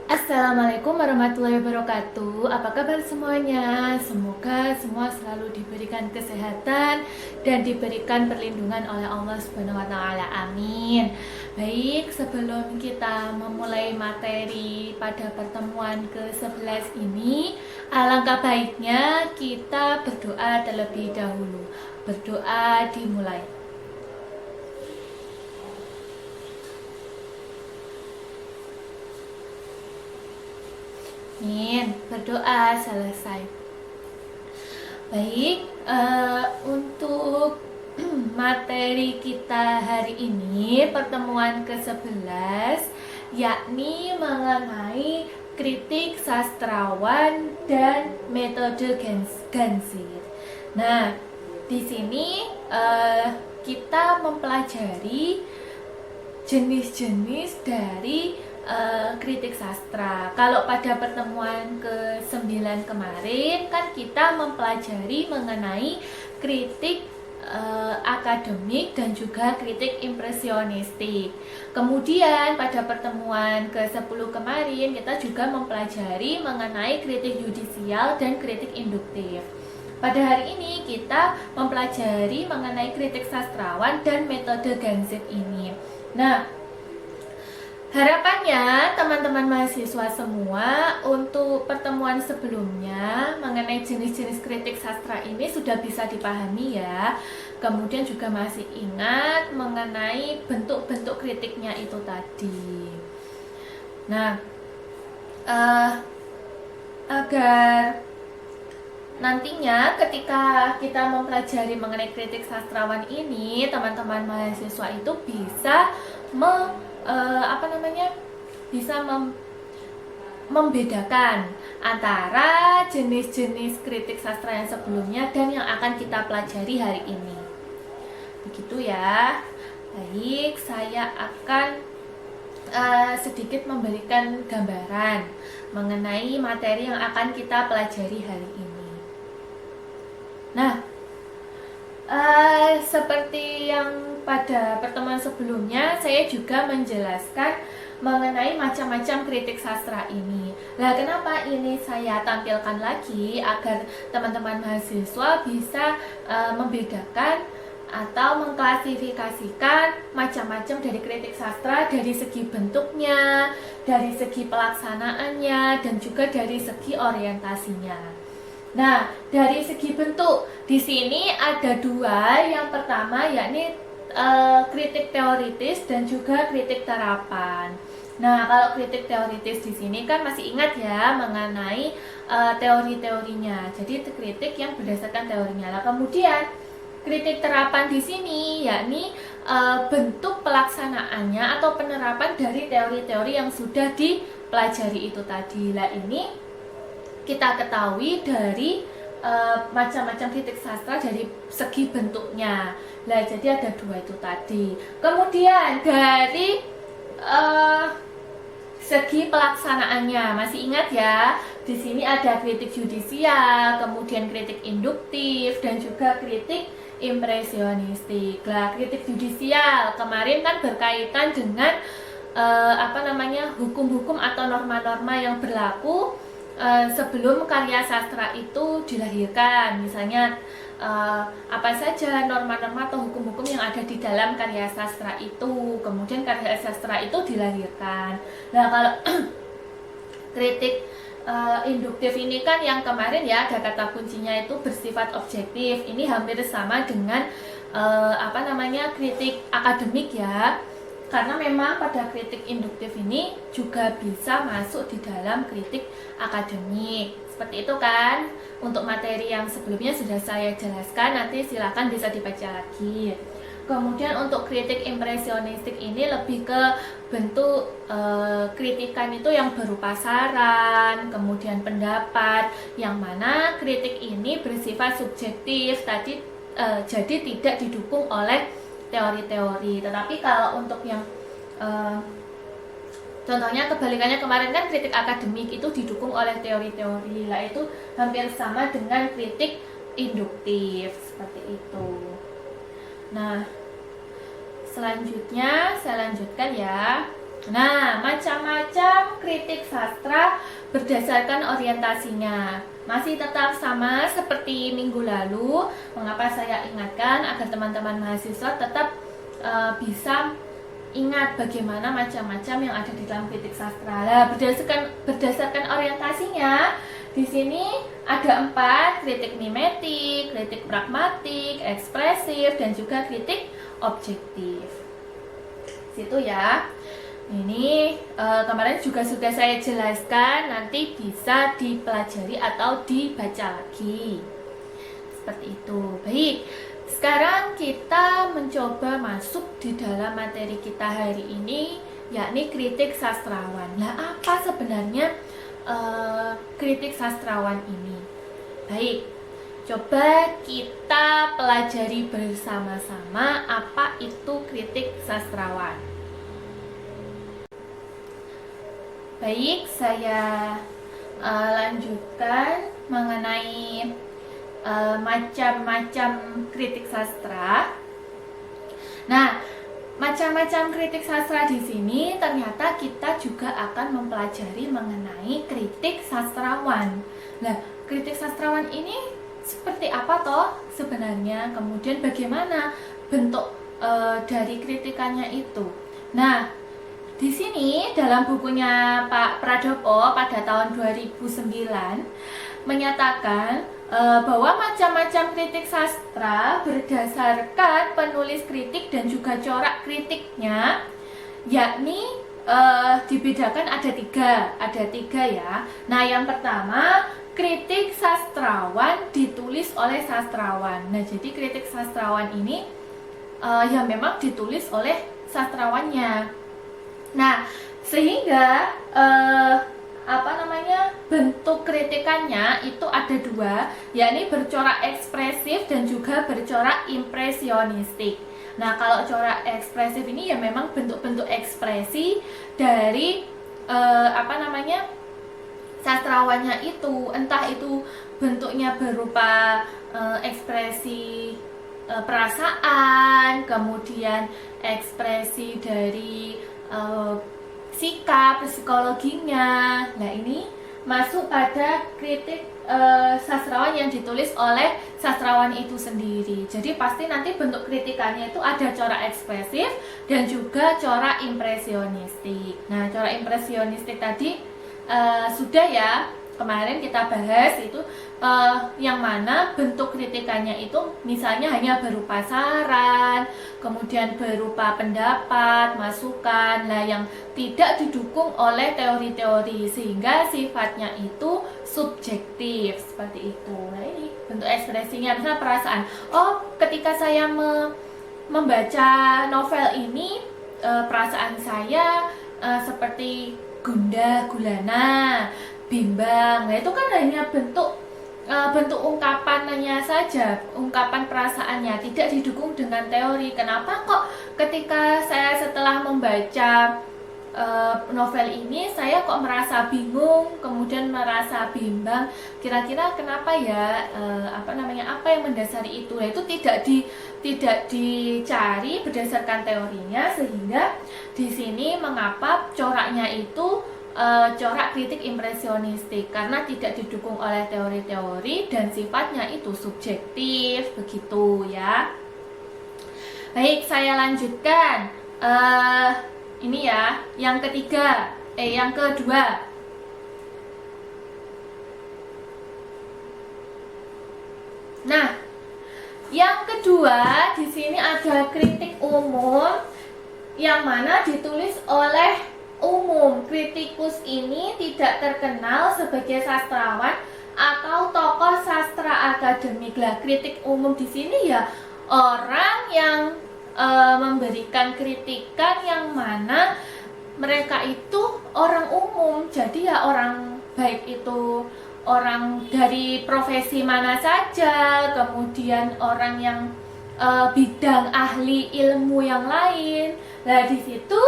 Assalamualaikum warahmatullahi wabarakatuh. Apa kabar semuanya? Semoga semua selalu diberikan kesehatan dan diberikan perlindungan oleh Allah Subhanahu wa taala. Amin. Baik, sebelum kita memulai materi pada pertemuan ke-11 ini, alangkah baiknya kita berdoa terlebih dahulu. Berdoa dimulai. Amin. Berdoa selesai. Baik, untuk materi kita hari ini, pertemuan ke-11, yakni mengenai kritik sastrawan dan metode Gansir. Nah, di sini kita mempelajari jenis-jenis dari kritik sastra. Kalau pada pertemuan ke-9 kemarin kan kita mempelajari mengenai kritik akademik dan juga kritik impresionistik. Kemudian pada pertemuan ke-10 kemarin kita juga mempelajari mengenai kritik yudisial dan kritik induktif. Pada hari ini kita mempelajari mengenai kritik sastrawan dan metode Gansir ini. Nah, harapannya teman-teman mahasiswa semua untuk pertemuan sebelumnya mengenai jenis-jenis kritik sastra ini sudah bisa dipahami ya. Kemudian juga masih ingat mengenai bentuk-bentuk kritiknya itu tadi. Nah, agar nantinya ketika kita mempelajari mengenai kritik sastrawan ini, teman-teman mahasiswa itu bisa membedakan antara jenis-jenis kritik sastra yang sebelumnya dan yang akan kita pelajari hari ini. Begitu ya. Baik, saya akan sedikit memberikan gambaran mengenai materi yang akan kita pelajari hari ini. Nah, seperti yang pada pertemuan sebelumnya, saya juga menjelaskan mengenai macam-macam kritik sastra ini. Nah, kenapa ini saya tampilkan lagi agar teman-teman mahasiswa bisa membedakan atau mengklasifikasikan macam-macam dari kritik sastra dari segi bentuknya, dari segi pelaksanaannya, dan juga dari segi orientasinya. Nah, dari segi bentuk, di sini ada dua. Yang pertama yakni kritik teoritis dan juga kritik terapan. Nah, kalau kritik teoritis di sini kan masih ingat ya mengenai teori-teorinya. Jadi itu kritik yang berdasarkan teorinya. Nah, kemudian kritik terapan di sini yakni bentuk pelaksanaannya atau penerapan dari teori-teori yang sudah dipelajari itu tadi. Nah, ini kita ketahui dari macam-macam kritik sastra dari segi bentuknya. Nah, jadi ada dua itu tadi. Kemudian dari segi pelaksanaannya, masih ingat ya? Di sini ada kritik yudisial, kemudian kritik induktif, dan juga kritik impresionistik. Nah, kritik yudisial kemarin kan berkaitan dengan hukum-hukum atau norma-norma yang berlaku sebelum karya sastra itu dilahirkan. Misalnya apa saja norma-norma atau hukum-hukum yang ada di dalam karya sastra itu, kemudian karya sastra itu dilahirkan. Nah, kalau kritik induktif ini kan yang kemarin ya, ada kata kuncinya itu bersifat objektif. Ini hampir sama dengan kritik akademik ya. Karena memang pada kritik induktif ini juga bisa masuk di dalam kritik akademik. Seperti itu kan. Untuk materi yang sebelumnya sudah saya jelaskan, nanti silakan bisa dibaca lagi. Kemudian untuk kritik impresionistik ini lebih ke bentuk kritikan itu yang berupa saran, kemudian pendapat, yang mana kritik ini bersifat subjektif tadi, jadi tidak didukung oleh teori-teori. Tetapi kalau untuk yang contohnya kebalikannya kemarin kan kritik akademik itu didukung oleh teori-teori. Lah itu hampir sama dengan kritik induktif seperti itu. Nah, selanjutnya saya lanjutkan ya. Nah, macam-macam kritik sastra berdasarkan orientasinya. Masih tetap sama seperti minggu lalu. Mengapa saya ingatkan agar teman-teman mahasiswa tetap bisa ingat bagaimana macam-macam yang ada di dalam kritik sastra. Nah, berdasarkan orientasinya, di sini ada 4, kritik mimetik, kritik pragmatik, ekspresif, dan juga kritik objektif. Situ ya. Ini kemarin juga sudah saya jelaskan, nanti bisa dipelajari atau dibaca lagi. Seperti itu. Baik, sekarang kita mencoba masuk di dalam materi kita hari ini, yakni kritik sastrawan. Nah, apa sebenarnya kritik sastrawan ini? Baik, coba kita pelajari bersama-sama apa itu kritik sastrawan. Baik, saya lanjutkan mengenai macam-macam kritik sastra. Nah, macam-macam kritik sastra di sini ternyata kita juga akan mempelajari mengenai kritik sastrawan. Nah, kritik sastrawan ini seperti apa toh sebenarnya? Kemudian bagaimana bentuk dari kritikannya itu? Nah, di sini dalam bukunya Pak Pradopo pada tahun 2009 menyatakan bahwa macam-macam kritik sastra berdasarkan penulis kritik dan juga corak kritiknya, yakni dibedakan ada tiga ya. Nah, yang pertama, kritik sastrawan ditulis oleh sastrawan. Nah, jadi kritik sastrawan ini ya memang ditulis oleh sastrawannya. Nah, sehingga bentuk kritikannya itu ada 2, yakni bercorak ekspresif dan juga bercorak impresionistik. Nah, kalau corak ekspresif ini ya memang bentuk-bentuk ekspresi dari sastrawannya itu, entah itu bentuknya berupa ekspresi perasaan, kemudian ekspresi dari sikap psikologinya. Nah, ini masuk pada kritik sastrawan yang ditulis oleh sastrawan itu sendiri. Jadi pasti nanti bentuk kritikannya itu ada corak ekspresif dan juga corak impresionistik. Nah, corak impresionistik tadi sudah ya kemarin kita bahas itu, yang mana bentuk kritikannya itu misalnya hanya berupa saran, kemudian berupa pendapat, masukan, yang tidak didukung oleh teori-teori sehingga sifatnya itu subjektif seperti itu. Nah, ini bentuk ekspresinya, misalnya perasaan. Oh, ketika saya membaca novel ini, perasaan saya seperti gundah gulana, bimbang. Nah, itu kan hanya bentuk ungkapannya saja, ungkapan perasaannya, tidak didukung dengan teori. Kenapa kok ketika saya setelah membaca novel ini saya kok merasa bingung, kemudian merasa bimbang? Kira-kira kenapa ya? Apa yang mendasari itu? Nah, itu tidak dicari berdasarkan teorinya, sehingga di sini mengapa coraknya itu corak kritik impresionistik, karena tidak didukung oleh teori-teori dan sifatnya itu subjektif, begitu ya. Baik, saya lanjutkan. Ini ya, yang kedua. Nah, yang kedua di sini ada kritik umum, yang mana ditulis oleh umum. Kritikus ini tidak terkenal sebagai sastrawan atau tokoh sastra akademik. Lah, kritik umum di sini ya orang yang memberikan kritikan yang mana mereka itu orang umum. Jadi ya orang, baik itu orang dari profesi mana saja, kemudian orang yang bidang ahli ilmu yang lain. Nah, di situ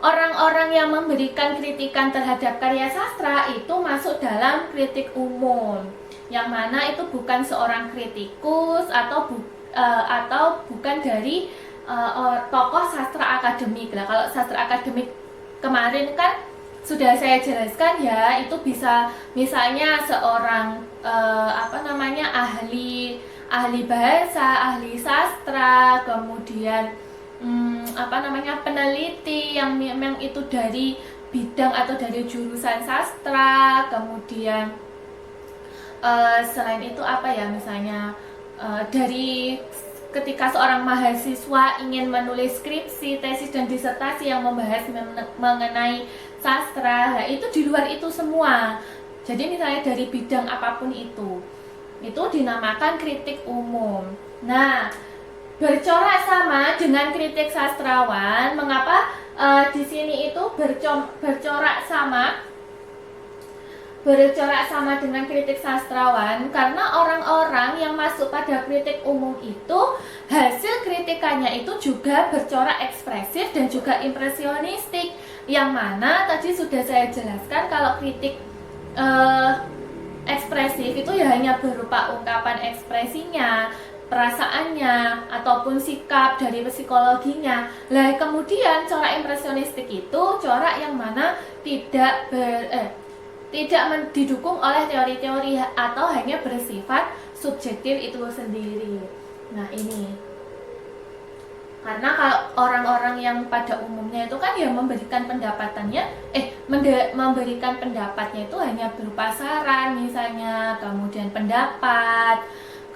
orang-orang yang memberikan kritikan terhadap karya sastra itu masuk dalam kritik umum, yang mana itu bukan seorang kritikus atau bukan dari tokoh sastra akademik. Nah, kalau sastra akademik kemarin kan sudah saya jelaskan ya, itu bisa misalnya seorang ahli ahli bahasa, ahli sastra, kemudian peneliti yang memang itu dari bidang atau dari jurusan sastra, kemudian selain itu misalnya dari ketika seorang mahasiswa ingin menulis skripsi, tesis dan disertasi yang membahas mengenai sastra, nah itu di luar itu semua. Jadi misalnya dari bidang apapun itu dinamakan kritik umum. Nah, bercorak sama dengan kritik sastrawan. Mengapa di sini itu bercorak sama dengan kritik sastrawan? Karena orang-orang yang masuk pada kritik umum itu hasil kritikannya itu juga bercorak ekspresif dan juga impresionistik, yang mana tadi sudah saya jelaskan kalau kritik ekspresif itu ya hanya berupa ungkapan ekspresinya, perasaannya, ataupun sikap dari psikologinya. Lah kemudian corak impresionistik itu corak yang mana tidak didukung oleh teori-teori atau hanya bersifat subjektif itu sendiri. Nah ini karena kalau orang-orang yang pada umumnya itu kan ya memberikan pendapatnya itu hanya berupa saran misalnya, kemudian pendapat,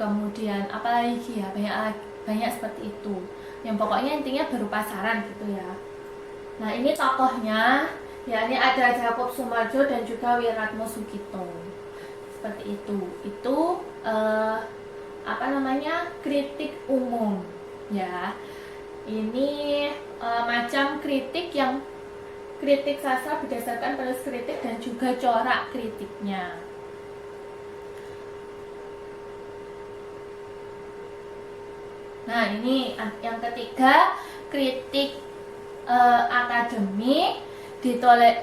kemudian apalagi ya, banyak seperti itu, yang pokoknya intinya berupa saran gitu ya. Nah ini tokohnya, ya ini ada Jakob Sumarjo dan juga Wiratmo Sugito, seperti itu. Itu kritik umum ya. Ini macam kritik yang kritik sastra berdasarkan penulis kritik dan juga corak kritiknya. Nah ini yang ketiga, kritik akademik,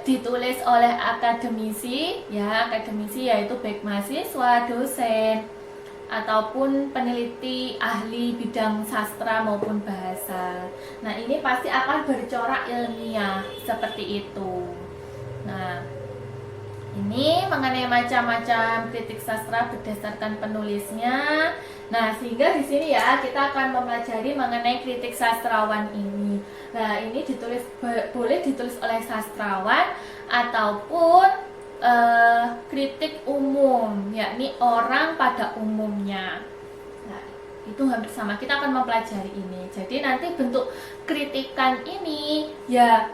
ditulis oleh akademisi ya. Akademisi yaitu baik mahasiswa, dosen, ataupun peneliti ahli bidang sastra maupun bahasa. Nah ini pasti akan bercorak ilmiah seperti itu. Nah ini mengenai macam-macam kritik sastra berdasarkan penulisnya. Nah sehingga di sini ya kita akan mempelajari mengenai kritik sastrawan ini. Nah ini boleh ditulis oleh sastrawan ataupun kritik umum, yakni orang pada umumnya. Nah, itu hampir sama. Kita akan mempelajari ini. Jadi nanti bentuk kritikan ini ya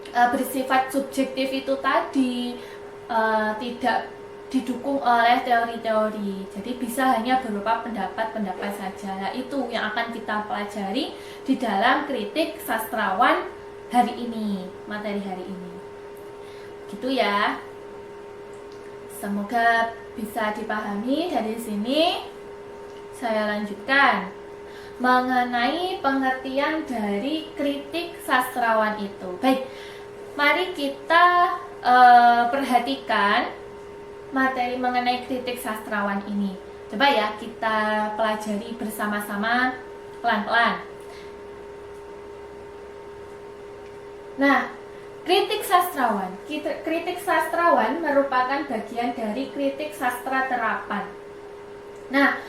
bersifat subjektif itu tadi, tidak didukung oleh teori-teori. Jadi bisa hanya berupa pendapat-pendapat saja. Nah, itu yang akan kita pelajari di dalam kritik sastrawan hari ini, materi hari ini. Gitu ya. Semoga bisa dipahami. Dari sini saya lanjutkan mengenai pengertian dari kritik sastrawan itu. Baik, mari kita perhatikan materi mengenai kritik sastrawan ini. Coba ya kita pelajari bersama-sama pelan-pelan. Nah, kritik sastrawan. Kritik sastrawan merupakan bagian dari kritik sastra terapan. Nah,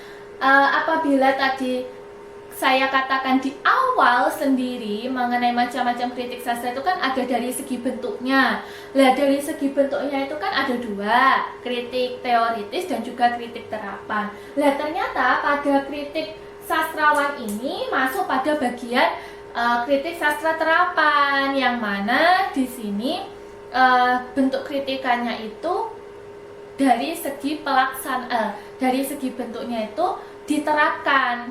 apabila tadi saya katakan di awal sendiri mengenai macam-macam kritik sastra itu kan ada dari segi bentuknya. Nah, dari segi bentuknya itu kan ada dua, kritik teoritis dan juga kritik terapan. Nah, ternyata pada kritik sastrawan ini masuk pada bagian kritik sastra terapan, yang mana di sini bentuk kritikannya itu dari segi dari segi bentuknya itu diterapkan.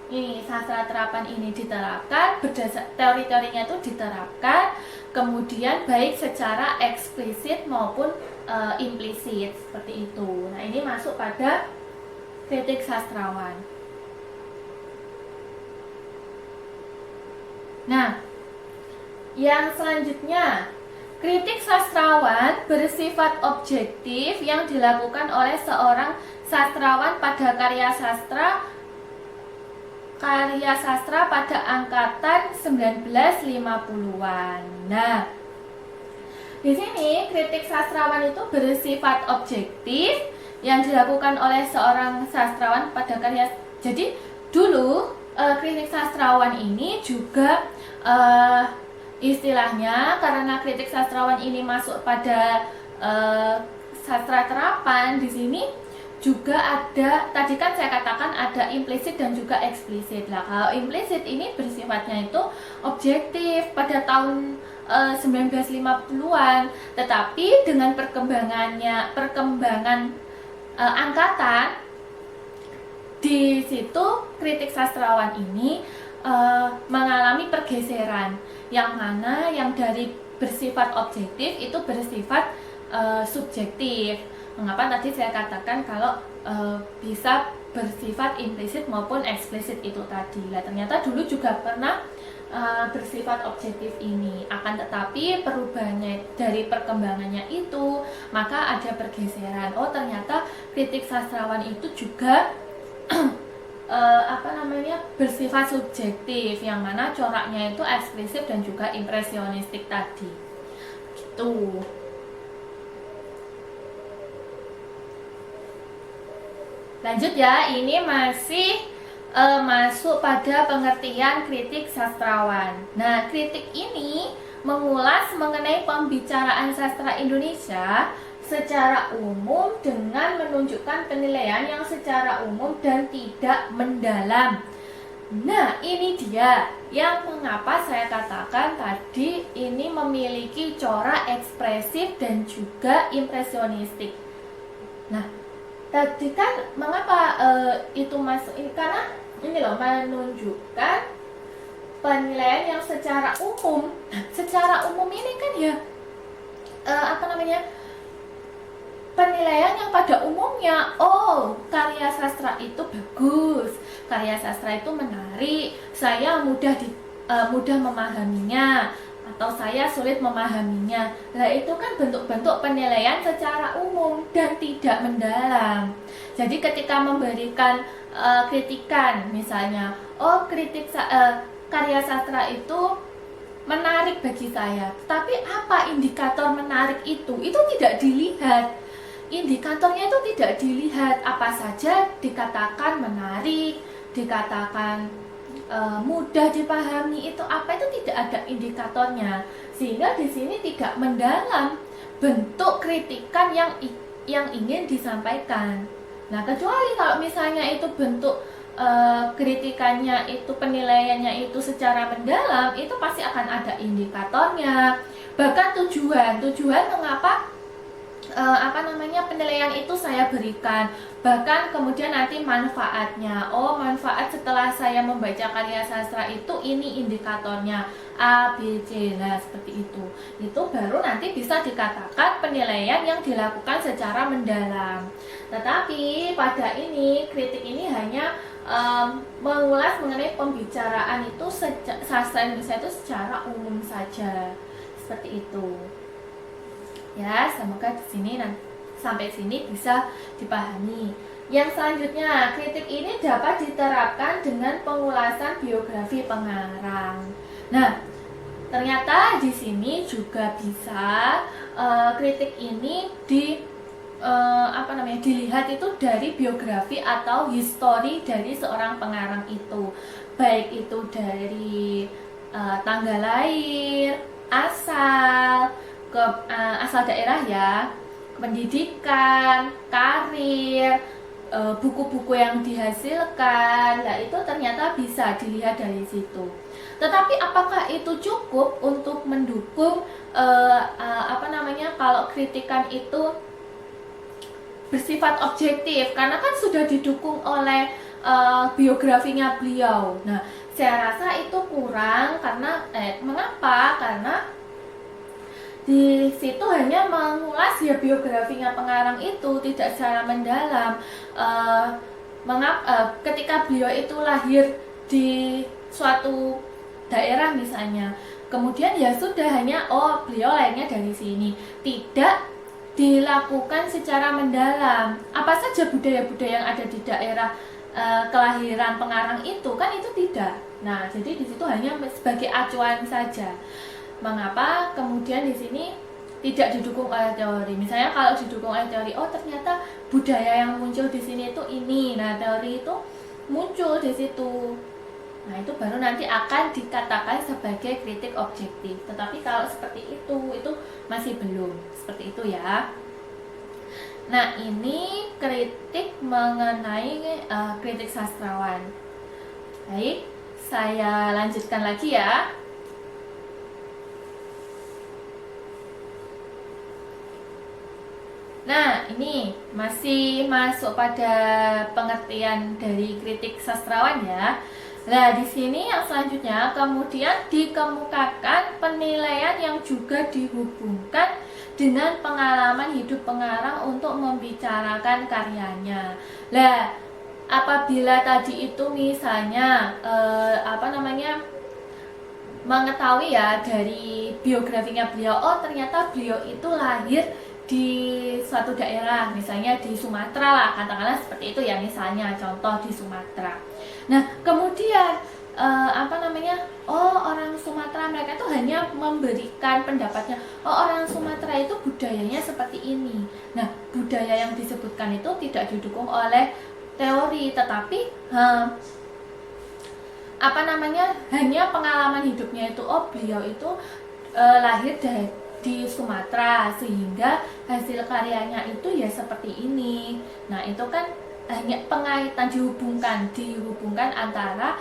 Ini sastra terapan ini diterapkan, teori-teorinya itu diterapkan, kemudian baik secara eksplisit maupun implisit seperti itu. Nah ini masuk pada kritik sastrawan. Nah, yang selanjutnya, kritik sastrawan bersifat objektif yang dilakukan oleh seorang sastrawan pada karya sastra pada angkatan 1950-an. Nah, Di sini kritik sastrawan itu bersifat objektif yang dilakukan oleh seorang sastrawan pada karya. Jadi dulu kritik sastrawan ini juga istilahnya, karena kritik sastrawan ini masuk pada sastra terapan, di sini juga ada, tadi kan saya katakan ada implisit dan juga eksplisit lah. Kalau implisit ini bersifatnya itu objektif pada tahun 1950-an, tetapi dengan perkembangan angkatan, di situ kritik sastrawan ini mengalami pergeseran, yang mana yang dari bersifat objektif itu bersifat subjektif. Mengapa tadi saya katakan kalau bisa bersifat implisit maupun eksplisit itu tadi. Lah ternyata dulu juga pernah bersifat objektif ini. Akan tetapi perubahannya dari perkembangannya itu, maka ada pergeseran. Oh, ternyata kritik sastrawan itu juga bersifat subjektif, yang mana coraknya itu eksplisit dan juga impresionistik tadi. Gitu. Lanjut ya, ini masih masuk pada pengertian kritik sastrawan. Nah, kritik ini mengulas mengenai pembicaraan sastra Indonesia secara umum dengan menunjukkan penilaian yang secara umum dan tidak mendalam. Nah, ini dia yang mengapa saya katakan tadi ini memiliki corak ekspresif dan juga impresionistik. Nah, tadi kan mengapa itu masuk ini, karena ini loh menunjukkan penilaian yang secara umum. Secara umum ini kan ya penilaian yang pada umumnya, oh, karya sastra itu bagus, karya sastra itu menarik, saya mudah memahaminya, atau saya sulit memahaminya. Nah, itu kan bentuk-bentuk penilaian secara umum dan tidak mendalam. Jadi ketika memberikan kritikan, misalnya, oh, karya sastra itu menarik bagi saya, tapi apa indikator menarik itu tidak dilihat. Indikatornya itu tidak dilihat. Apa saja dikatakan menarik, dikatakan mudah dipahami, itu apa, itu tidak ada indikatornya, sehingga di sini tidak mendalam bentuk kritikan yang ingin disampaikan. Nah, kecuali kalau misalnya itu bentuk kritikannya itu, penilaiannya itu secara mendalam, itu pasti akan ada indikatornya, bahkan tujuan mengapa penilaian itu saya berikan, bahkan kemudian nanti manfaatnya. Oh, manfaat setelah saya membaca karya sastra itu ini indikatornya A, B, C. Nah, seperti itu. Itu baru nanti bisa dikatakan penilaian yang dilakukan secara mendalam. Tetapi pada ini, kritik ini hanya mengulas mengenai pembicaraan itu sastra Indonesia itu secara umum saja. Seperti itu. Ya, semoga sampai sini bisa dipahami. Yang selanjutnya, kritik ini dapat diterapkan dengan pengulasan biografi pengarang. Nah, ternyata di sini juga bisa kritik ini dilihat itu dari biografi atau histori dari seorang pengarang itu, baik itu dari tanggal lahir, asal daerah ya, pendidikan, karir, buku-buku yang dihasilkan. Nah, itu ternyata bisa dilihat dari situ. Tetapi apakah itu cukup untuk mendukung kalau kritikan itu bersifat objektif? Karena kan sudah didukung oleh biografinya beliau. Nah, saya rasa itu kurang. Karena mengapa? Karena di situ hanya mengulas ya biografinya pengarang itu, tidak secara mendalam. Ketika beliau itu lahir di suatu daerah misalnya, kemudian ya sudah, hanya oh beliau lahirnya dari sini, tidak dilakukan secara mendalam apa saja budaya-budaya yang ada di daerah kelahiran pengarang itu, kan itu tidak. Nah, jadi di situ hanya sebagai acuan saja. Mengapa kemudian di sini tidak didukung oleh teori. Misalnya kalau didukung oleh teori, oh ternyata budaya yang muncul di sini itu ini, nah teori itu muncul di situ. Nah itu baru nanti akan dikatakan sebagai kritik objektif. Tetapi kalau seperti itu masih belum seperti itu ya. Nah ini kritik mengenai kritik sastrawan. Baik, saya lanjutkan lagi ya. Nah, ini masih masuk pada pengertian dari kritik sastrawan ya. Nah, di sini yang selanjutnya kemudian dikemukakan penilaian yang juga dihubungkan dengan pengalaman hidup pengarang untuk membicarakan karyanya. Nah, apabila tadi itu misalnya mengetahui ya dari biografinya beliau, oh ternyata beliau itu lahir di suatu daerah, misalnya di Sumatera lah, katakanlah seperti itu ya, misalnya contoh di Sumatera. Nah kemudian oh orang Sumatera mereka tuh hanya memberikan pendapatnya, oh orang Sumatera itu budayanya seperti ini. Nah budaya yang disebutkan itu tidak didukung oleh teori, tetapi hanya pengalaman hidupnya itu, oh beliau itu lahir di Sumatera sehingga hasil karyanya itu ya seperti ini. Nah itu kan hanya pengaitan, dihubungkan antara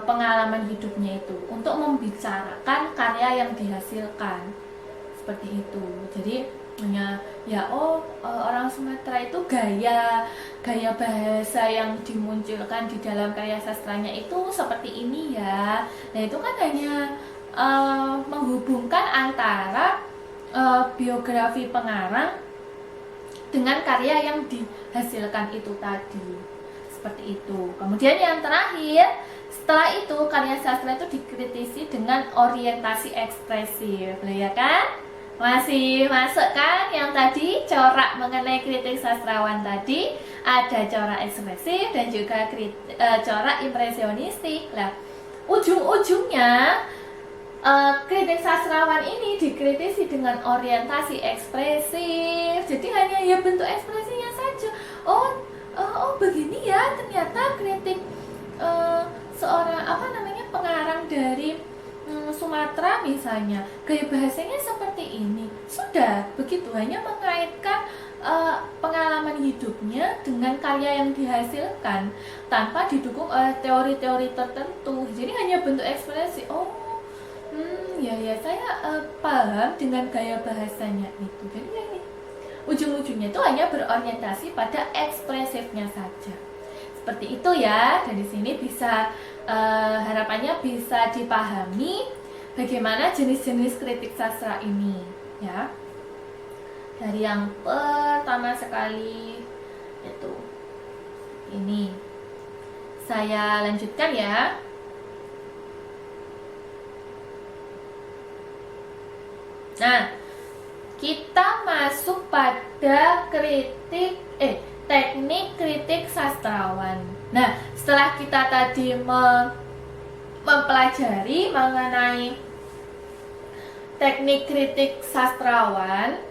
pengalaman hidupnya itu untuk membicarakan karya yang dihasilkan seperti itu. Jadi hanya ya orang Sumatera itu gaya bahasa yang dimunculkan di dalam karya sastranya itu seperti ini ya. Nah itu kan hanya menghubungkan antara biografi pengarang dengan karya yang dihasilkan itu tadi, seperti itu. Kemudian yang terakhir, setelah itu karya sastra itu dikritisi dengan orientasi ekspresif, ya kan? Masih masuk kan yang tadi corak mengenai kritik sastrawan tadi, ada corak ekspresif dan juga corak impresionistik. Lah ujung-ujungnya kritik sastrawan ini dikritisi dengan orientasi ekspresif. Jadi hanya ya bentuk ekspresinya saja. Oh begini ya ternyata kritik seorang pengarang dari Sumatera misalnya, gaya bahasanya seperti ini. Sudah begitu, hanya mengaitkan pengalaman hidupnya dengan karya yang dihasilkan tanpa didukung oleh teori-teori tertentu. Jadi hanya bentuk ekspresi. Ya saya paham dengan gaya bahasanya itu. Jadi ini ujung-ujungnya itu hanya berorientasi pada ekspresifnya saja. Seperti itu ya. Dari sini bisa harapannya bisa dipahami bagaimana jenis-jenis kritik sastra ini ya. Dari yang pertama sekali itu ini saya lanjutkan ya. Nah, kita masuk pada teknik kritik sastrawan. Nah, setelah kita tadi mempelajari mengenai teknik kritik sastrawan,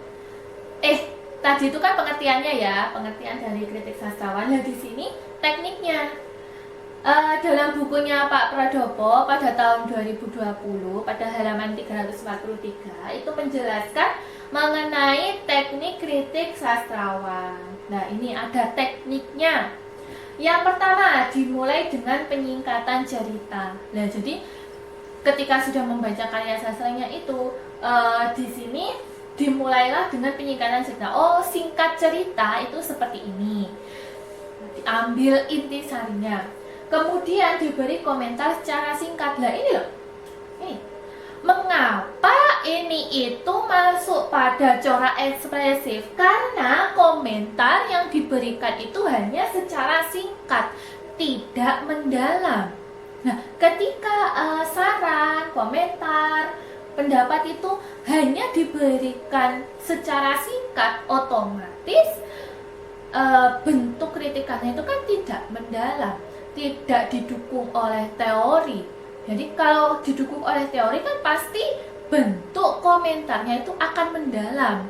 tadi itu kan pengertiannya ya, pengertian dari kritik sastrawan. Nah, di sini tekniknya. Dalam bukunya Pak Pradopo pada tahun 2020 pada halaman 343 itu menjelaskan mengenai teknik kritik sastrawan. Nah ini ada tekniknya. Yang pertama dimulai dengan penyingkatan cerita. Nah jadi ketika sudah membaca karya sastranya itu di sini dimulailah dengan penyingkatan cerita. Oh singkat cerita itu seperti ini. Ambil intisarinya. Kemudian diberi komentar secara singkat. Lah ini loh. Ini. Mengapa ini itu masuk pada corak ekspresif? Karena komentar yang diberikan itu hanya secara singkat, tidak mendalam. Nah, ketika saran, komentar, pendapat itu hanya diberikan secara singkat, otomatis bentuk kritikannya itu kan tidak mendalam, tidak didukung oleh teori. Jadi kalau didukung oleh teori kan pasti bentuk komentarnya itu akan mendalam.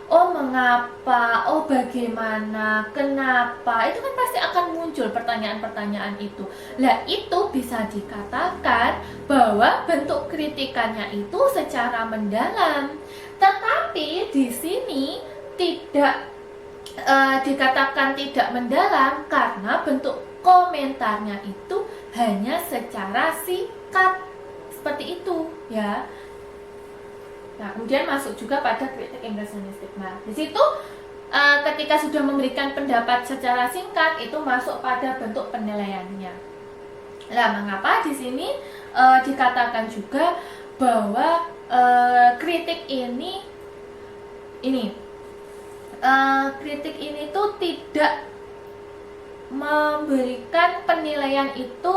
Oh mengapa, oh bagaimana, kenapa, itu kan pasti akan muncul pertanyaan-pertanyaan itu. Lah itu bisa dikatakan bahwa bentuk kritikannya itu secara mendalam. Tetapi di sini tidak dikatakan tidak mendalam karena bentuk komentarnya itu hanya secara singkat. Seperti itu ya. Nah, kemudian masuk juga pada kritik impresionistik. Nah, di situ ketika sudah memberikan pendapat secara singkat, itu masuk pada bentuk penilaiannya. Nah, mengapa di sini dikatakan juga bahwa kritik ini kritik ini tuh tidak memberikan penilaian itu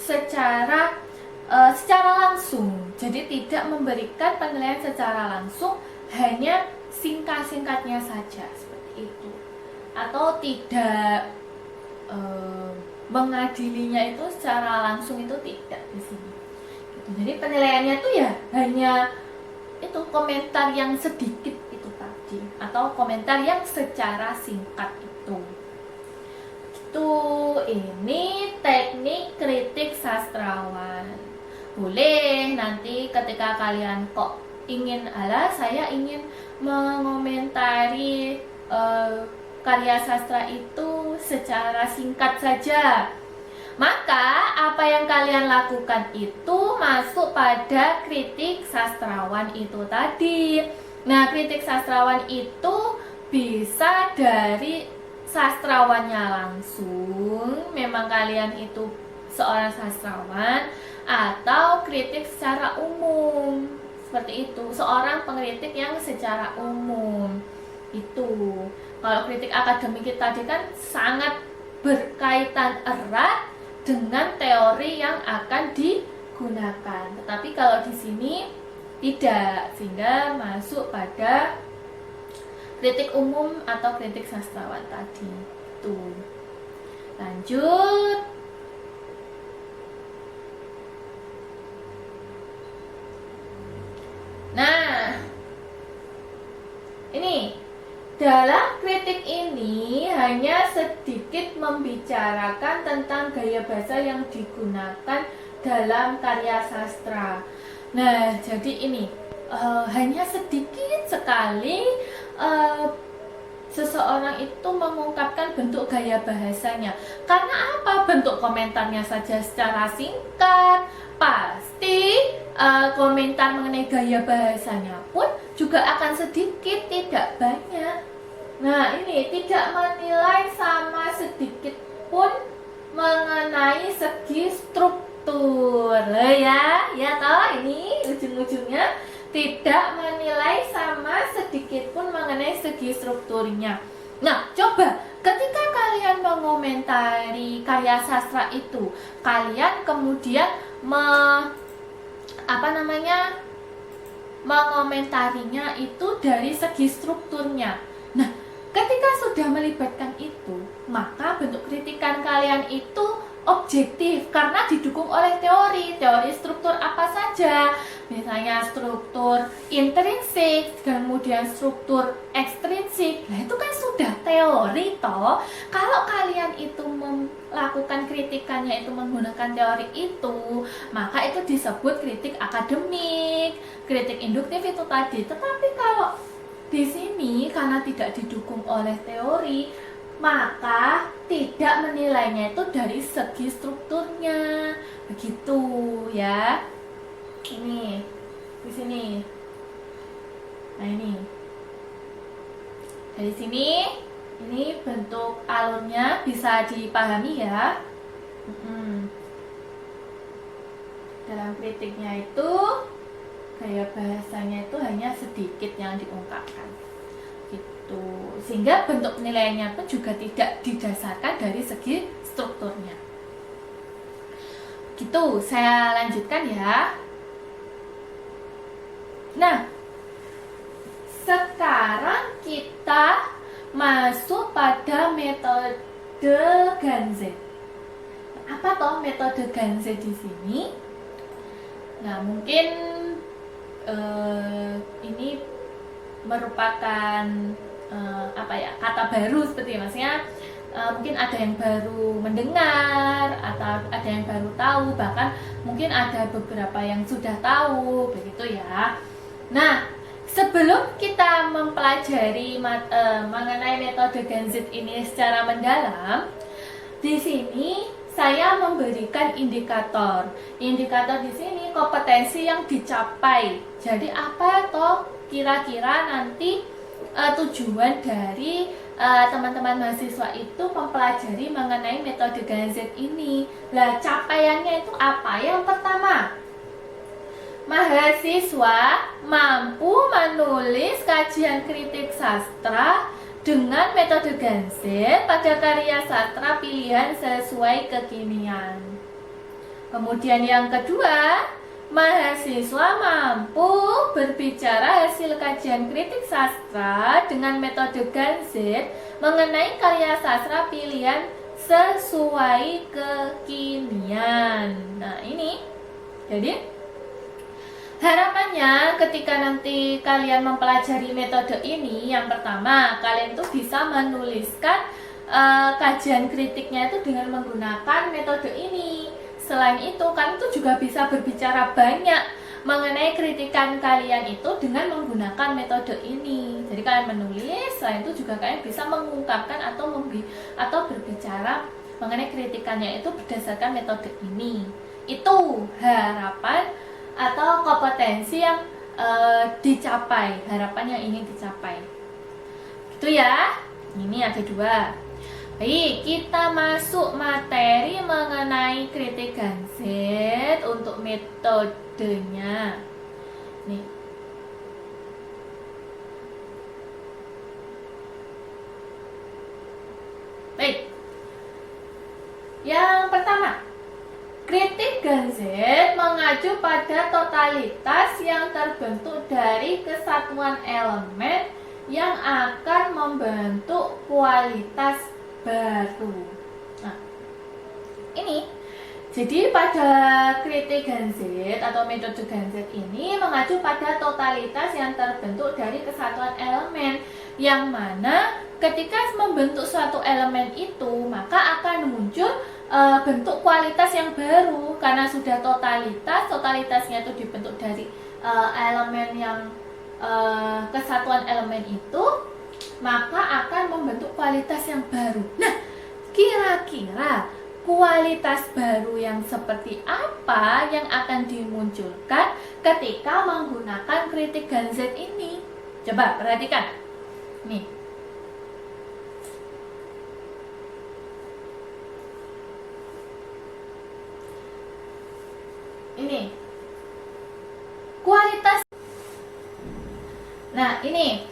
secara langsung. Jadi tidak memberikan penilaian secara langsung, hanya singkat-singkatnya saja seperti itu. Atau tidak mengadilinya itu secara langsung, itu tidak di sini. Gitu. Jadi penilaiannya itu ya hanya itu komentar yang sedikit itu tadi, atau komentar yang secara singkat itu. Ini teknik kritik sastrawan. Boleh nanti ketika kalian kok ingin, saya ingin mengomentari karya sastra itu secara singkat saja, maka apa yang kalian lakukan itu masuk pada kritik sastrawan itu tadi. Nah, kritik sastrawan itu bisa dari sastrawannya langsung, memang kalian itu seorang sastrawan, atau kritik secara umum, seperti itu, seorang pengkritik yang secara umum. Itu kalau kritik akademik tadi kan sangat berkaitan erat dengan teori yang akan digunakan, tetapi kalau di sini tidak, sehingga masuk pada kritik umum atau kritik sastrawan tadi. Tuh. Lanjut. Nah, ini dalam kritik ini hanya sedikit membicarakan tentang gaya bahasa yang digunakan dalam karya sastra. Nah, jadi ini hanya sedikit sekali seseorang itu mengungkapkan bentuk gaya bahasanya. Karena apa? Bentuk komentarnya saja secara singkat, pasti komentar mengenai gaya bahasanya pun juga akan sedikit, tidak banyak. Nah, ini tidak menilai sama sedikit pun mengenai segi struktur. Ya toh, ini ujung-ujungnya tidak menilai sama sedikit pun mengenai segi strukturnya. Nah, coba ketika kalian mengomentari karya sastra itu, kalian kemudian mengomentarinya itu dari segi strukturnya. Nah, ketika sudah melibatkan itu, maka bentuk kritikan kalian itu objektif karena didukung oleh teori struktur apa saja, misalnya struktur intrinsik, kemudian struktur ekstrinsik. Nah, itu kan sudah teori toh. Kalau kalian itu melakukan kritikannya itu menggunakan teori itu, maka itu disebut kritik akademik, kritik induktif itu tadi. Tetapi kalau di sini karena tidak didukung oleh teori, maka tidak menilainya itu dari segi strukturnya, begitu ya. Ini di sini. Nah, ini dari sini, ini bentuk alurnya bisa dipahami ya. Dalam kritiknya itu gaya bahasanya itu hanya sedikit yang diungkapkan. Sehingga bentuk penilaiannya pun juga tidak didasarkan dari segi strukturnya. Gitu, saya lanjutkan ya. Nah, sekarang kita masuk pada metode Ganzet. Apa toh metode Ganzet di sini? Nah, mungkin ini merupakan kata baru seperti maksudnya mungkin ada yang baru mendengar atau ada yang baru tahu, bahkan mungkin ada beberapa yang sudah tahu begitu ya. Nah, sebelum kita mempelajari mengenai metode Ganzit ini secara mendalam, di sini saya memberikan indikator. Indikator di sini kompetensi yang dicapai. Jadi apa toh kira-kira nanti tujuan dari teman-teman mahasiswa itu mempelajari mengenai metode Ganzit ini. Lah, capaiannya itu apa? Yang pertama, mahasiswa mampu menulis kajian kritik sastra dengan metode Ganzit pada karya sastra pilihan sesuai kekinian. Kemudian yang kedua, mahasiswa mampu berbicara hasil kajian kritik sastra dengan metode Ganzit mengenai karya sastra pilihan sesuai kekinian. Nah, ini jadi harapannya ketika nanti kalian mempelajari metode ini, yang pertama kalian tuh bisa menuliskan kajian kritiknya itu dengan menggunakan metode ini. Selain itu, kalian tuh juga bisa berbicara banyak mengenai kritikan kalian itu dengan menggunakan metode ini. Jadi kalian menulis, selain itu juga kalian bisa mengungkapkan atau berbicara mengenai kritikannya itu berdasarkan metode ini. Itu harapan atau kompetensi yang dicapai, harapan yang ingin dicapai. Gitu ya. Ini ada 2. Baik, kita masuk materi mengenai kritik Ganzit untuk metodenya. Nih. Baik. Yang pertama, kritik Ganzit mengacu pada totalitas yang terbentuk dari kesatuan elemen yang akan membentuk kualitas baru. Nah, ini jadi pada kritik Ganzit atau metode Ganzit ini mengacu pada totalitas yang terbentuk dari kesatuan elemen, yang mana ketika membentuk suatu elemen itu maka akan muncul bentuk kualitas yang baru karena sudah totalitasnya itu dibentuk dari elemen yang kesatuan elemen itu, maka akan membentuk kualitas yang baru. Nah, kira-kira kualitas baru yang seperti apa yang akan dimunculkan ketika menggunakan kritik Ganzit ini? Coba perhatikan. Nih. Ini. Kualitas. Nah, ini.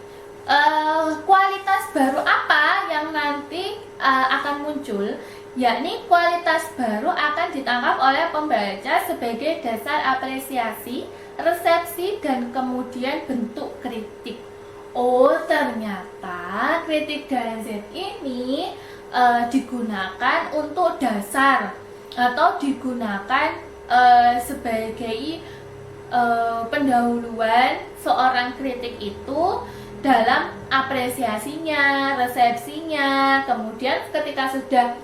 Kualitas baru apa yang nanti akan muncul, yakni kualitas baru akan ditangkap oleh pembaca sebagai dasar apresiasi, resepsi, dan kemudian bentuk kritik. Oh, ternyata kritik Ganzit ini digunakan untuk dasar atau digunakan sebagai pendahuluan seorang kritik itu dalam apresiasinya, resepsinya. Kemudian ketika sudah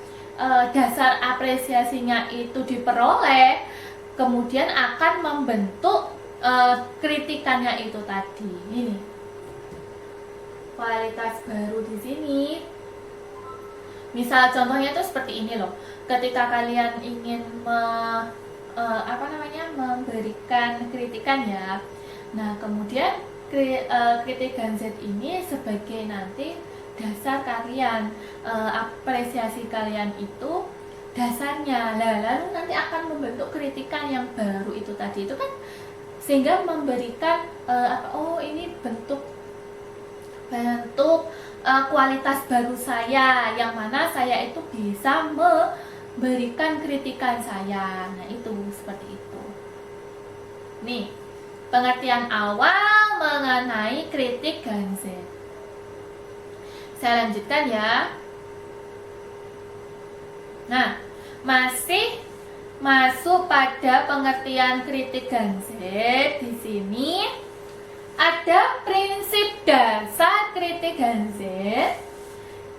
dasar apresiasinya itu diperoleh, kemudian akan membentuk kritikannya itu tadi. Ini kualitas baru di sini. Misal contohnya itu seperti ini loh. Ketika kalian ingin memberikan kritikan ya. Nah, kemudian kritik Ganzit ini sebagai nanti dasar kalian, apresiasi kalian itu dasarnya. Lalu nanti akan membentuk kritikan yang baru itu tadi, itu kan sehingga memberikan oh ini bentuk kualitas baru saya, yang mana saya itu bisa memberikan kritikan saya. Nah, itu seperti itu. Nih, pengertian awal mengenai kritik Ganzit. Saya lanjutkan ya. Nah, masih masuk pada pengertian kritik Ganzit di sini. ada prinsip dasar kritik Ganzet,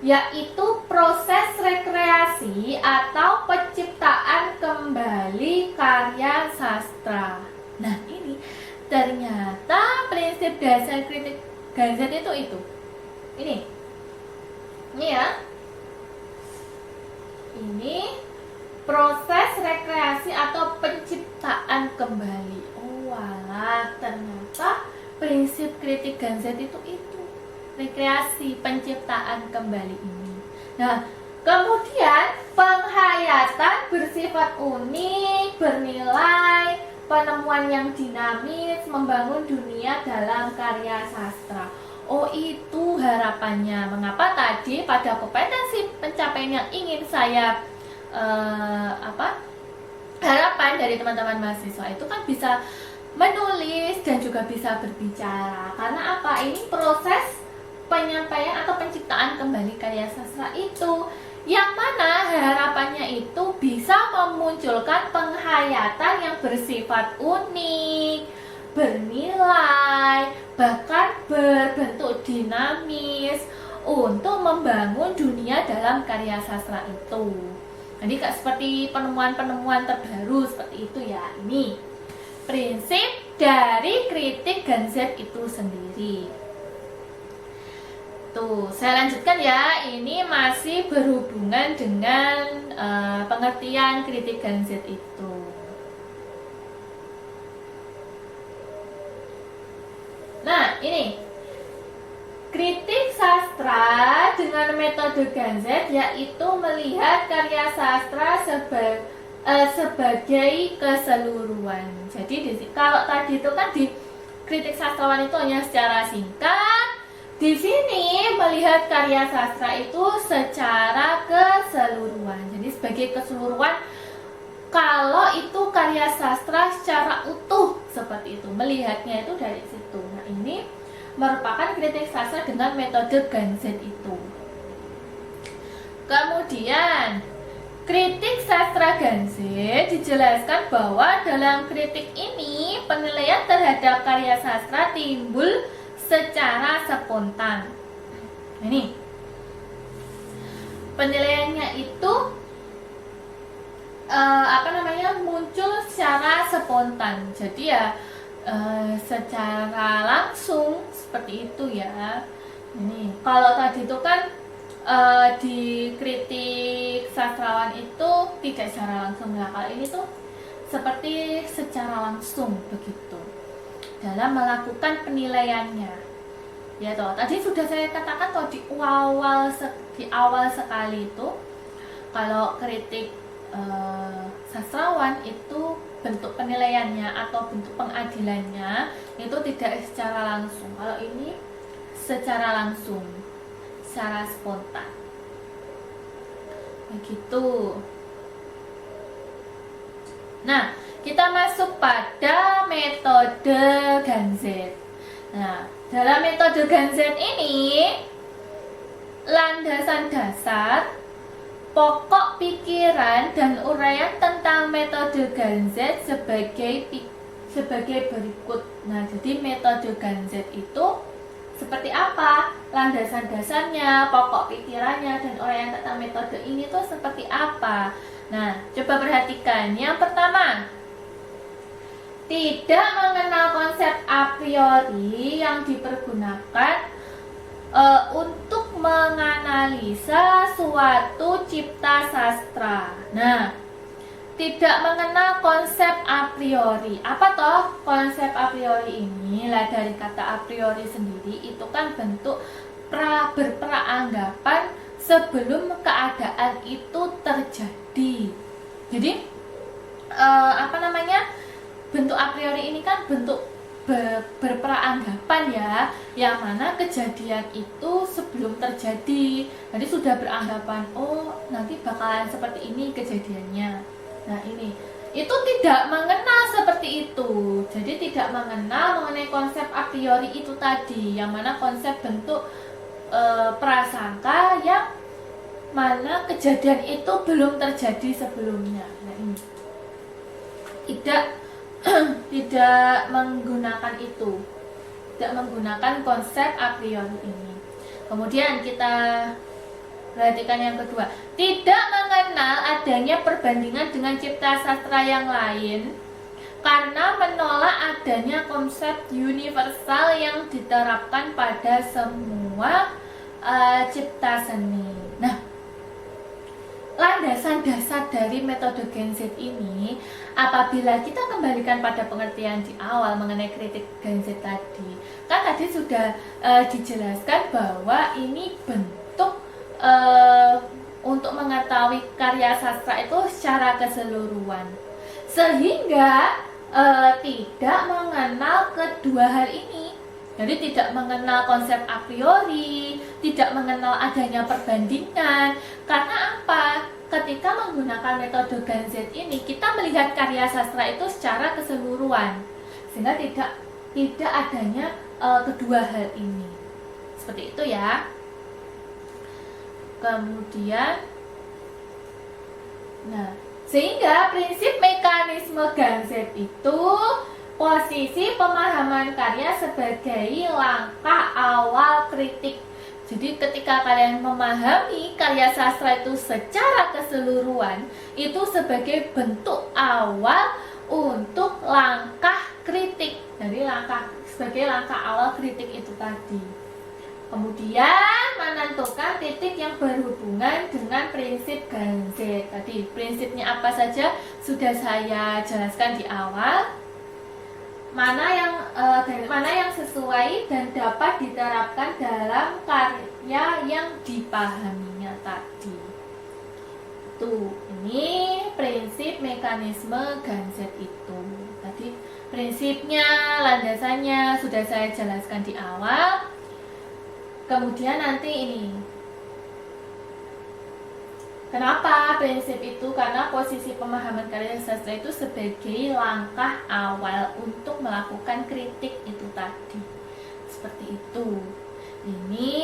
yaitu proses rekreasi atau penciptaan kembali karya sastra. Nah, ini ternyata prinsip dasar kritik Ganzet itu. Ini ya. Ini proses rekreasi atau penciptaan kembali. Oh, walah, ternyata prinsip kritik Ganzet itu rekreasi penciptaan kembali ini. Nah, kemudian penghayatan bersifat unik, bernilai, penemuan yang dinamis, membangun dunia dalam karya sastra. Oh, itu harapannya. Mengapa tadi pada kompetensi pencapaian yang ingin saya harapan dari teman-teman mahasiswa itu kan bisa menulis dan juga bisa berbicara. Karena apa? Ini proses penyampaian atau penciptaan kembali karya sastra itu, yang mana harapannya itu bisa memunculkan penghayatan yang bersifat unik, bernilai, bahkan berbentuk dinamis untuk membangun dunia dalam karya sastra itu. Jadi seperti penemuan-penemuan terbaru seperti itu ya. Ini prinsip dari kritik Ganzet itu sendiri. Tuh, saya lanjutkan ya. Ini masih berhubungan dengan pengertian kritik Ganzet itu. Nah, ini kritik sastra dengan metode Ganzet yaitu melihat karya sastra sebagai keseluruhan. Jadi kalau tadi itu kan di kritik sastrawan itu hanya secara singkat, di sini melihat karya sastra itu secara keseluruhan. Jadi sebagai keseluruhan, kalau itu karya sastra secara utuh seperti itu, melihatnya itu dari situ. Nah, ini merupakan kritik sastra dengan metode Ganzet itu. Kemudian kritik sastra Ganzet dijelaskan bahwa dalam kritik ini penilaian terhadap karya sastra timbul secara spontan. Ini penilaiannya itu muncul secara spontan. Jadi ya secara langsung seperti itu ya. Ini kalau tadi itu kan di kritik sastrawan itu tidak secara langsung ya. Kalau ini tuh seperti secara langsung begitu dalam melakukan penilaiannya. Ya toh, tadi sudah saya katakan toh di awal sekali itu kalau kritik sastrawan itu bentuk penilaiannya atau bentuk pengadilannya itu tidak secara langsung. Kalau ini secara langsung, secara spontan. Begitu. Nah, kita masuk pada metode Ganzet. Nah, dalam metode Ganzet ini landasan dasar, pokok pikiran dan uraian tentang metode Ganzet sebagai berikut. Nah, jadi metode Ganzet itu seperti apa? Landasan dasarnya, pokok pikirannya, dan uraian tentang metode ini tuh seperti apa? Nah, coba perhatikan. Yang pertama, tidak mengenal konsep a priori yang dipergunakan untuk menganalisa suatu cipta sastra. Nah, tidak mengenal konsep a priori. Apa toh konsep a priori ini? Lah, dari kata a priori sendiri itu kan bentuk berperanggapan sebelum keadaan itu terjadi. Jadi bentuk a priori ini kan bentuk berperanggapan ya, yang mana kejadian itu sebelum terjadi. Jadi sudah beranggapan, oh nanti bakalan seperti ini kejadiannya. Nah, ini itu tidak mengenal seperti itu. Jadi tidak mengenal mengenai konsep a priori itu tadi, yang mana konsep bentuk prasangka yang mana kejadian itu belum terjadi sebelumnya. Nah, ini tidak menggunakan itu. tidak menggunakan konsep a priori ini. Kemudian kita perhatikan yang kedua, tidak mengenal adanya perbandingan dengan cipta sastra yang lain karena menolak adanya konsep universal yang diterapkan pada semua cipta seni. Nah, landasan dasar dari metode Gen Z ini, apabila kita kembalikan pada pengertian di awal mengenai kritik Gen Z tadi, kan tadi sudah dijelaskan bahwa ini bentuk untuk mengetahui karya sastra itu secara keseluruhan, sehingga tidak mengenal kedua hal ini. Jadi tidak mengenal konsep a priori, tidak mengenal adanya perbandingan. Karena apa? Ketika menggunakan metode Gen Z ini, kita melihat karya sastra itu secara keseluruhan, sehingga tidak adanya kedua hal ini. Seperti itu ya. Kemudian, sehingga prinsip mekanisme Gen Z itu posisi pemahaman karya sebagai langkah awal kritik. Jadi ketika kalian memahami karya sastra itu secara keseluruhan, itu sebagai bentuk awal untuk langkah kritik. Jadi sebagai langkah awal kritik itu tadi. Kemudian menentukan titik yang berhubungan dengan prinsip Gen Z. Tadi prinsipnya apa saja sudah saya jelaskan di awal. Mana yang sesuai dan dapat diterapkan dalam karya yang dipahaminya tadi. Ini prinsip mekanisme Gen Z itu. Tadi prinsipnya, landasannya sudah saya jelaskan di awal. Kemudian nanti ini, kenapa prinsip itu? Karena posisi pemahaman karya sastra itu sebagai langkah awal untuk melakukan kritik itu tadi. Seperti itu. Ini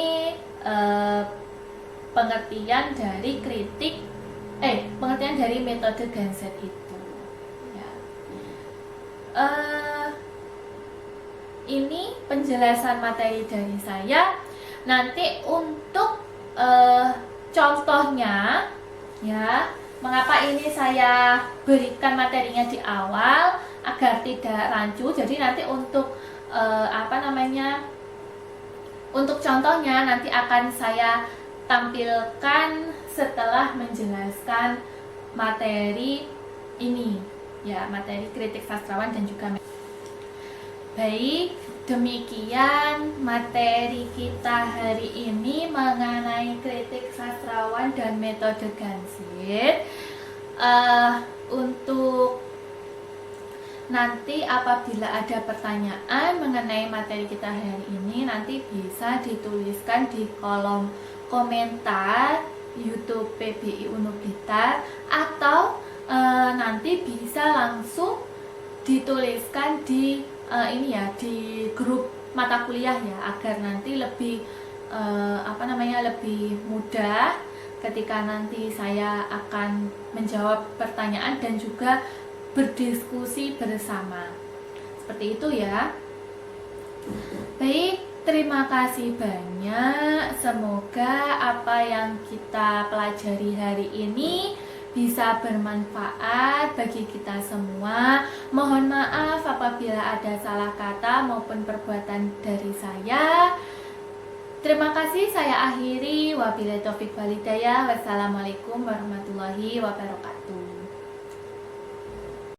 pengertian dari pengertian dari metode Gen Z itu. Ya. Ini penjelasan materi dari saya. Nanti untuk contohnya, ya, mengapa ini saya berikan materinya di awal agar tidak rancu. Jadi nanti untuk untuk contohnya nanti akan saya tampilkan setelah menjelaskan materi ini, ya, materi kritik sastrawan dan juga. Baik, demikian materi kita hari ini mengenai kritik sastrawan dan metode Gen Z. Untuk nanti apabila ada pertanyaan mengenai materi kita hari ini, nanti bisa dituliskan di kolom komentar YouTube PBI Unug Blitar, atau nanti bisa langsung dituliskan di di grup mata kuliah ya, agar nanti lebih lebih mudah ketika nanti saya akan menjawab pertanyaan dan juga berdiskusi bersama. Seperti itu ya. Baik, terima kasih banyak. Semoga apa yang kita pelajari hari ini bisa bermanfaat bagi kita semua. Mohon maaf apabila ada salah kata maupun perbuatan dari saya. Terima kasih, saya akhiri. Wabillahi taufik wal hidayah. Wassalamualaikum warahmatullahi wabarakatuh.